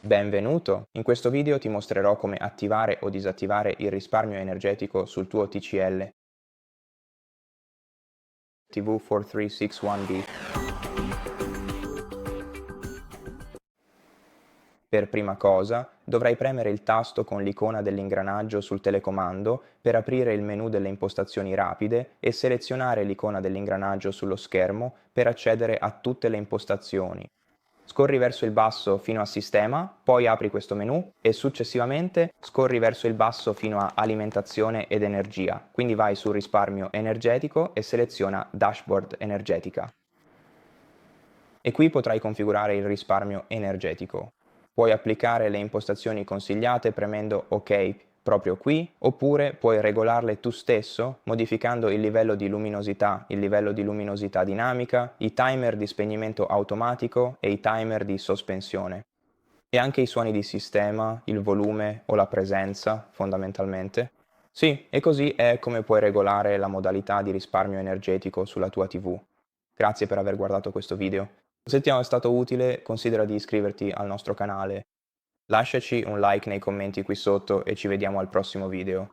Benvenuto! In questo video ti mostrerò come attivare o disattivare il risparmio energetico sul tuo TCL TV4361B. Per prima cosa, dovrai premere il tasto con l'icona dell'ingranaggio sul telecomando per aprire il menu delle impostazioni rapide e selezionare l'icona dell'ingranaggio sullo schermo per accedere a tutte le impostazioni. Scorri verso il basso fino a Sistema, poi apri questo menu e successivamente scorri verso il basso fino a Alimentazione ed Energia, quindi vai su Risparmio energetico e seleziona Dashboard energetica. E qui potrai configurare il risparmio energetico. Puoi applicare le impostazioni consigliate premendo OK proprio qui, oppure puoi regolarle tu stesso modificando il livello di luminosità dinamica, i timer di spegnimento automatico e i timer di sospensione. E anche i suoni di sistema, il volume o la presenza, fondamentalmente. Sì, e così è come puoi regolare la modalità di risparmio energetico sulla tua TV. Grazie per aver guardato questo video. Se ti è stato utile, considera di iscriverti al nostro canale. Lasciaci un like nei commenti qui sotto e ci vediamo al prossimo video.